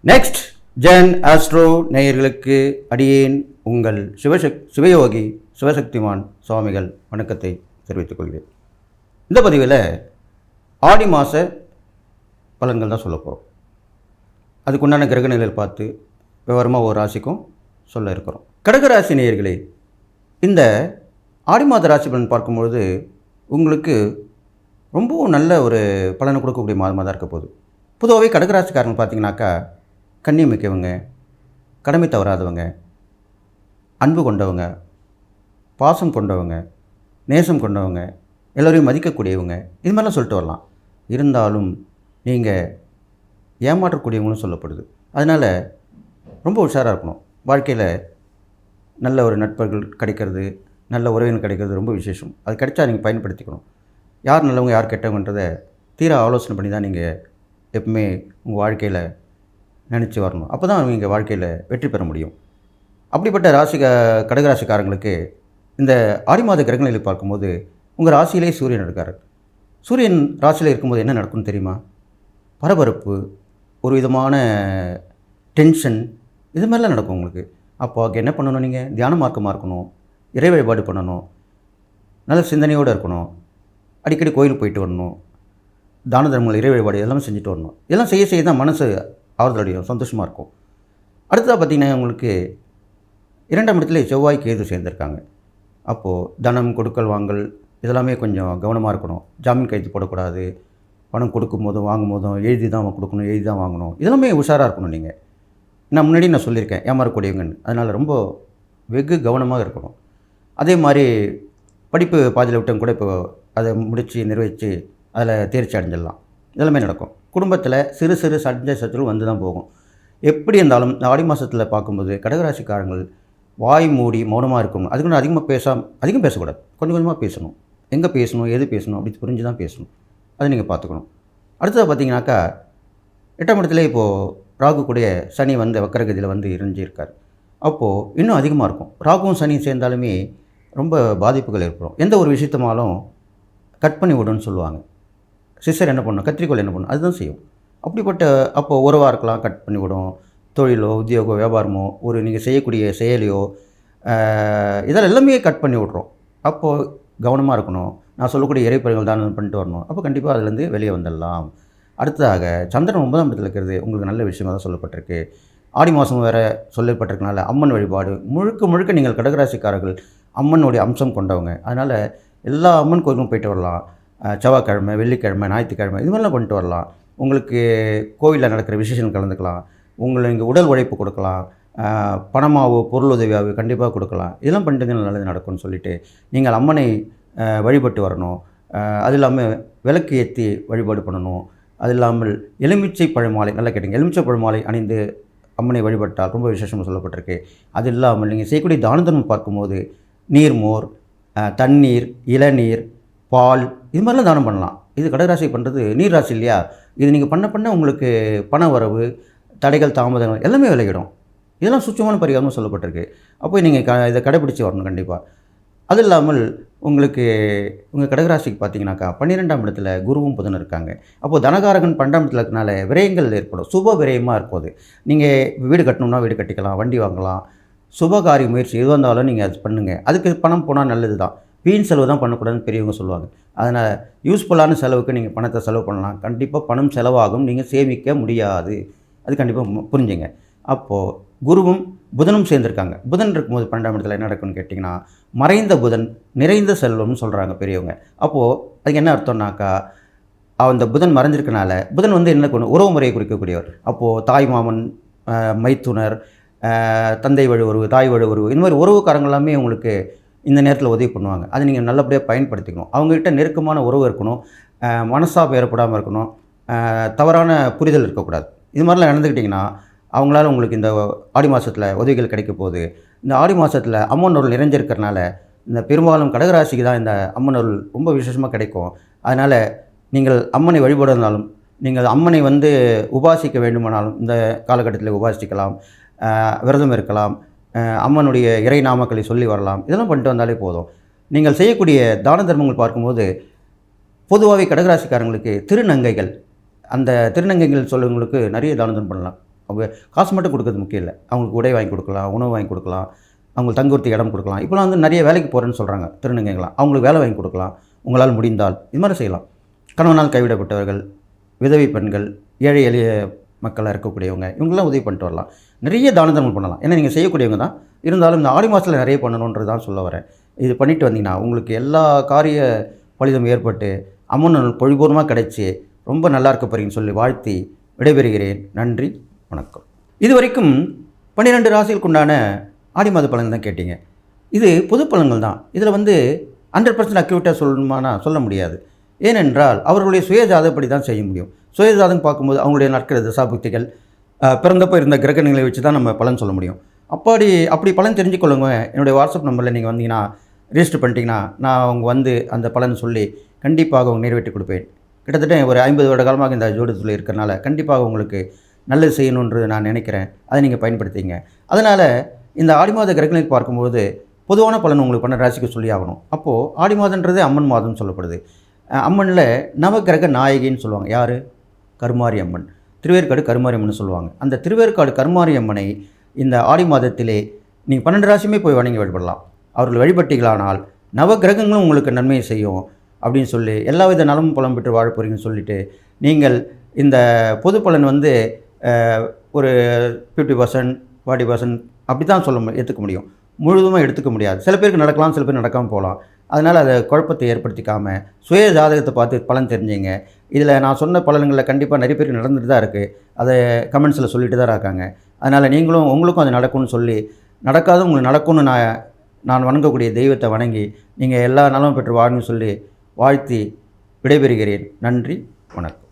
Next gen astro நேயர்களுக்கு அடியேன் உங்கள் சிவயோகி சிவசக்திமான் சுவாமிகள் வணக்கத்தை தெரிவித்துக் கொள்கிறேன். இந்த பதிவில் ஆடி மாத பலன்கள் தான் சொல்ல போகிறோம். அதுக்குண்டான கிரக நிலையில் பார்த்து விவரமாக ஒரு ராசிக்கும் சொல்ல இருக்கிறோம். கடகராசி நேயர்களே, இந்த ஆடி மாத ராசி பலன் பார்க்கும்பொழுது உங்களுக்கு ரொம்பவும் நல்ல ஒரு பலனை கொடுக்கக்கூடிய மாதமாக தான் இருக்க போகுது. பொதுவாகவே கடகராசிக்காரங்க பார்த்தீங்கன்னாக்கா கண்ணியம் மிக்கவங்க, கடமை தவறாதவங்க, அன்பு கொண்டவங்க, பாசம் கொண்டவங்க, நேசம் கொண்டவங்க, எல்லோரையும் மதிக்கக்கூடியவங்க, இது மாதிரிலாம் சொல்லிட்டு வரலாம். இருந்தாலும் நீங்கள் ஏமாற்றக்கூடியவங்களும் சொல்லப்படுது. அதனால் ரொம்ப உஷாராக இருக்கணும். வாழ்க்கையில் நல்ல ஒரு நட்பர்கள் கிடைக்கிறது, நல்ல உறவினர் கிடைக்கிறது ரொம்ப விசேஷம். அது கிடைச்சா நீங்கள் பயன்படுத்திக்கணும். யார் நல்லவங்க யார் கெட்டவங்கன்றதை தீர ஆலோசனை பண்ணி தான் நீங்கள் எப்பவுமே உங்கள் வாழ்க்கையில் நினச்சி வரணும். அப்போ தான் நீங்கள் வாழ்க்கையில் வெற்றி பெற முடியும். அப்படிப்பட்ட கடகராசிக்காரங்களுக்கு இந்த ஆடி மாத கிரகநிலை பார்க்கும்போது உங்கள் ராசியிலே சூரியன் இருக்கார். சூரியன் ராசியில் இருக்கும்போது என்ன நடக்கும்னு தெரியுமா? பரபரப்பு, ஒரு விதமான டென்ஷன், இது மாதிரிலாம் நடக்கும் உங்களுக்கு. அப்போ என்ன பண்ணணும்? நீங்கள் தியான மார்க்கமாக இருக்கணும், இறை வழிபாடு பண்ணணும், நல்ல சிந்தனையோடு இருக்கணும், அடிக்கடி கோயிலுக்கு போயிட்டு வரணும், தான தர்மங்கள், இறை வழிபாடு எல்லாமே செஞ்சுட்டு வரணும். இதெல்லாம் செய்ய தான் மனசு ஆறுதலடையும், சந்தோஷமாக இருக்கும். அடுத்ததாக பார்த்திங்கன்னா உங்களுக்கு 2ஆம் இடத்துல செவ்வாய் கேது சேர்ந்துருக்காங்க. அப்போது தனம் கொடுக்கல் வாங்கல் இதெல்லாமே கொஞ்சம் கவனமாக இருக்கணும். ஜாமீன் கைது போடக்கூடாது. பணம் கொடுக்கும் போதும் வாங்கும் போதும் எழுதி தான் கொடுக்கணும், எழுதி தான் வாங்கணும். இதெல்லாமே உஷாராக இருக்கணும். நீங்கள் நான் முன்னாடி சொல்லியிருக்கேன் ஏமாறக்கூடியவங்கன்னு. அதனால் ரொம்ப வெகு கவனமாக இருக்கணும். அதே மாதிரி படிப்பு பாதியில் விட்டவங்க கூட இப்போ அதை முடித்து நிறைவேற்றி அதில் தேர்ச்சி அடைஞ்சிடலாம். இதெல்லாமே நடக்கும். குடும்பத்தில் சிறு சிறு சண்டை சச்சரவு வந்து தான் போகும். எப்படி இருந்தாலும் இந்த ஆடி மாதத்தில் பார்க்கும்போது கடகராசிக்காரங்கள் வாய் மூடி மௌனமாக இருக்கணும். அதுக்கு அதிகம் பேசக்கூடாது. கொஞ்சம் கொஞ்சமாக பேசணும். எங்கே பேசணும், எது பேசணும் அப்படி புரிஞ்சு தான் பேசணும். அதை நீங்கள் பார்த்துக்கணும். அடுத்ததாக பார்த்தீங்கன்னாக்கா 8ஆம் இடத்துல இப்போது ராகு கூடிய சனி வந்து வக்கரகதியில் வந்து இருக்கார். அப்போது இன்னும் அதிகமாக இருக்கும். ராகுவும் சனியும் சேர்ந்தாலுமே ரொம்ப பாதிப்புகள் ஏற்படும். எந்த ஒரு விஷயத்தமாலும் கட் பண்ணி விடுன்னு சொல்லுவாங்க. சிஸ்டர் என்ன பண்ணணும், கத்திரிக்கோள் என்ன பண்ணணும், அதுதான் செய்யும். அப்படிப்பட்ட அப்போது உறவாக இருக்கலாம், கட் பண்ணிவிடும். தொழிலோ உத்தியோகமோ வியாபாரமோ ஒரு நீங்கள் செய்யக்கூடிய செயலியோ இதெல்லாம் எல்லாமே கட் பண்ணி விட்றோம். அப்போது கவனமாக இருக்கணும். நான் சொல்லக்கூடிய இறைப்பறிகள் தான் பண்ணிட்டு வரணும். அப்போ கண்டிப்பாக அதுலேருந்து வெளியே வந்துடலாம். அடுத்ததாக சந்திரன் 9ஆம் இடத்துல இருக்கிறது உங்களுக்கு நல்ல விஷயமாக தான் சொல்லப்பட்டிருக்கு. ஆடி மாதம் வேறு சொல்லப்பட்டிருக்கனால அம்மன் வழிபாடு முழுக்க நீங்கள் கடகராசிக்காரர்கள் அம்மனுடைய அம்சம் கொண்டவங்க. அதனால் எல்லா அம்மன் கோயிலும் போயிட்டு வரலாம். செவ்வாய்க்கிழமை, வெள்ளிக்கிழமை, ஞாயிற்றுக்கிழமை இது மாதிரிலாம் பண்ணிட்டு வரலாம். உங்களுக்கு கோவிலில் நடக்கிற விசேஷம் கலந்துக்கலாம். உங்களை இங்கே உடல் உழைப்பு கொடுக்கலாம். பணமாகவோ பொருள் உதவியாகவோ கண்டிப்பாக கொடுக்கலாம். இதெல்லாம் பண்ணிட்டு நல்லது நடக்கும்னு சொல்லிவிட்டு நீங்கள் அம்மனை வழிபட்டு வரணும். அது இல்லாமல் விளக்கு ஏற்றி வழிபாடு பண்ணணும். அது இல்லாமல் எலுமிச்சை பழமாலை, நல்லா கேட்டுங்க, எலுமிச்சை பழமாலை அணிந்து அம்மனை வழிபட்டால் ரொம்ப விசேஷமாக சொல்லப்பட்டிருக்கு. அது இல்லாமல் நீங்கள் செய்யக்கூடிய தான தர்மம் பார்க்கும்போது நீர்மோர், தண்ணீர், இளநீர், பால் இது மாதிரிலாம் தானம் பண்ணலாம். இது கடகராசி பண்ணுறது நீர் ராசி இல்லையா? இது நீங்கள் பண்ண உங்களுக்கு பண வரவு, தடைகள், தாமதங்கள் எல்லாமே விலகிடும். இதெல்லாம் சுத்தமான பரிகாரமாக சொல்லப்பட்டிருக்கு. அப்போ நீங்கள் இதை கடைப்பிடிச்சி வரணும் கண்டிப்பாக. அது இல்லாமல் உங்களுக்கு உங்கள் கடகராசிக்கு பார்த்தீங்கன்னாக்கா 12ஆம் இடத்துல குருவும் புதன் இருக்காங்க. அப்போது தனகாரகன் 12ஆம் இடத்துல இருக்கனால விரயங்கள் ஏற்படும். சுப விரயமாக இருக்கும். அது நீங்கள் வீடு கட்டணும்னா வீடு கட்டிக்கலாம், வண்டி வாங்கலாம். சுபகாரிய முயற்சி எதுவாக இருந்தாலும் நீங்கள் அது பண்ணுங்கள். அதுக்கு பணம் போனால் நல்லது தான். வீண் செலவு தான் பண்ணக்கூடாதுன்னு பெரியவங்க சொல்லுவாங்க. அதனால் யூஸ்ஃபுல்லான செலவுக்கு நீங்கள் பணத்தை செலவு பண்ணலாம். கண்டிப்பாக பணம் செலவாகும், நீங்கள் சேமிக்க முடியாது. அது கண்டிப்பாக புரிஞ்சுங்க. அப்போது குருவும் புதனும் சேர்ந்துருக்காங்க. புதன் இருக்கும்போது 12ஆம் இடத்துல என்ன நடக்கும்னு கேட்டிங்கன்னா மறைந்த புதன் நிறைந்த செல்வம்னு சொல்கிறாங்க பெரியவங்க. அப்போது அதுக்கு என்ன அர்த்தம்னாக்கா அந்த புதன் மறைஞ்சிருக்கனால புதன் வந்து என்ன கொண்டு உறவு முறையை குறிக்கக்கூடியவர். அப்போது தாய் மாமன், மைத்துனர், தந்தை வழி உறவு, தாய் வழி உறவு, இந்த மாதிரி உறவுக்காரங்க எல்லாமே உங்களுக்கு இந்த நேரத்தில் உதவி பண்ணுவாங்க. அதை நீங்கள் நல்லபடியாக பயன்படுத்திக்கணும். அவங்ககிட்ட நெருக்கமான உறவு இருக்கணும். மனசாபம் ஏற்படாமல் இருக்கணும். தவறான புரிதல் இருக்கக்கூடாது. இது மாதிரிலாம் நடந்துக்கிட்டிங்கன்னா அவங்களால உங்களுக்கு இந்த ஆடி மாதத்தில் உதவிகள் கிடைக்க போகுது. இந்த ஆடி மாதத்தில் அம்மன் அருள் நிறைஞ்சிருக்கிறனால இந்த பெரும்பாலும் கடகராசிக்கு தான் இந்த அம்மன் அருள் ரொம்ப விசேஷமாக கிடைக்கும். அதனால் நீங்கள் அம்மனை வழிபடுறதுனாலும் நீங்கள் அம்மனை வந்து உபாசிக்க வேண்டுமானாலும் இந்த காலகட்டத்தில் உபாசிக்கலாம், விரதம் இருக்கலாம், அம்மனுடைய இறை நாமக்களை சொல்லி வரலாம். இதெல்லாம் பண்ணிட்டு வந்தாலே போதும். நீங்கள் செய்யக்கூடிய தான தர்மங்கள் பார்க்கும்போது பொதுவாகவே கடகராசிக்காரங்களுக்கு திருநங்கைகள், அந்த திருநங்கைகள் சொல்லவங்களுக்கு நிறைய தானம் பண்ணலாம். அவங்க காசு மட்டும் கொடுக்கறது முக்கியம் இல்லை. அவங்களுக்கு உடை வாங்கி கொடுக்கலாம், உணவு வாங்கி கொடுக்கலாம், அவங்களுக்கு தங்குறதுக்கு இடம் கொடுக்கலாம். இப்போலாம் வந்து நிறைய வேலைக்கு போகிறேன்னு சொல்கிறாங்க திருநங்கைகளாம். அவங்களுக்கு வேலை வாங்கி கொடுக்கலாம் உங்களால் முடிந்தால். இது மாதிரி செய்யலாம். கணவனால் கைவிடப்பட்டவர்கள், விதவை பெண்கள், ஏழை எளிய மக்களாக இருக்கக்கூடியவங்க, இவங்களாம் உதவி பண்ணிட்டு வரலாம். நிறைய தான தர்மங்கள் பண்ணலாம். ஏன்னா நீங்கள் செய்யக்கூடியவங்க தான். இருந்தாலும் இந்த ஆடி மாதத்தில் நிறைய பண்ணணுன்றது தான் சொல்ல வரேன். இது பண்ணிட்டு வந்தீங்கன்னா உங்களுக்கு எல்லா காரிய பலிதம் ஏற்பட்டு அம்மன் பொழிபூர்வமாக கிடைச்சி ரொம்ப நல்லா இருக்க போறீங்கன்னு சொல்லி வாழ்த்தி விடைபெறுகிறேன். நன்றி, வணக்கம். இது வரைக்கும் 12 ராசிகளுக்கு உண்டான ஆடி மாத பலன்கள் தான் கேட்டீங்க. இது பொது பலன்கள் தான். இதில் வந்து 100% அக்யூரேட்டாக சொல்லணுமானா சொல்ல முடியாது. ஏனென்றால் அவர்களுடைய சுயஜாதப்படி தான் செய்ய முடியும். சுயஜாதம் பார்க்கும்போது அவங்களுடைய நற்கிற தசாபுக்திகள், பிறந்தப்போ இருந்த கிரகணிகளை வச்சு தான் நம்ம பலன் சொல்ல முடியும். அப்படி பலன் தெரிஞ்சுக்கொள்ளுங்க. என்னுடைய வாட்ஸ்அப் நம்பரில் நீங்கள் வந்தீங்கன்னா ரிஜிஸ்டர் பண்ணிட்டீங்கன்னா நான் அவங்க வந்து அந்த பலன் சொல்லி கண்டிப்பாக அவங்க நிறைவேற்றி கொடுப்பேன். கிட்டத்தட்ட ஒரு 50 வருட காலமாக இந்த ஜோதிடத்தில் இருக்கிறனால கண்டிப்பாக உங்களுக்கு நல்லது செய்யணுன்றது நான் நினைக்கிறேன். அதை நீங்கள் பயன்படுத்திங்க. அதனால் இந்த ஆடி மாத கிரகங்களை பார்க்கும்போது பொதுவான பலன் உங்களுக்கு 12 ராசிக்கு சொல்லி ஆகணும். அப்போது ஆடி மாதன்றது அம்மன் மாதம்னு சொல்லப்படுது. அம்மனில் நவகிரக நாயகின்னு சொல்லுவாங்க. யார்? கருமாரி அம்மன். திருவேற்காடு கருமாரி அம்மன் சொல்லுவாங்க. அந்த திருவேற்காடு கருமாரி அம்மனை இந்த ஆடி மாதத்திலே நீங்கள் 12 ராசியுமே போய் வணங்கி வழிபடலாம். அவர்கள் வழிபட்டீர்களானால் நவகிரகங்களும் உங்களுக்கு நன்மையை செய்யும் அப்படின்னு சொல்லி எல்லா வித நலமும் பலம் பெற்று வாழ போகிறீங்கன்னு சொல்லிவிட்டு நீங்கள் இந்த பொது பலன் வந்து ஒரு 50%, 40% அப்படி தான் ஏற்றுக்க முடியும். முழுவதுமாக எடுத்துக்க முடியாது. சில பேருக்கு நடக்கலாம், சில பேர் நடக்காமல் போகலாம். அதனால் அதை குழப்பத்தை ஏற்படுத்திக்காமல் சுய ஜாதகத்தை பார்த்து பலன் தெரிஞ்சுங்க. இதில் நான் சொன்ன பலன்களில் கண்டிப்பாக நிறைய பேருக்கு நடந்துட்டு தான் இருக்குது. அதை கமெண்ட்ஸில் சொல்லிட்டு தான் இருக்காங்க. அதனால் நீங்களும் உங்களுக்கும் அது நடக்கும்னு சொல்லி, நடக்காத உங்களுக்கு நடக்கும்னு நான் வணங்கக்கூடிய தெய்வத்தை வணங்கி நீங்கள் எல்லா நலமும் பெற்று வாழணும்னு சொல்லி வாழ்த்தி விடைபெறுகிறேன். நன்றி, வணக்கம்.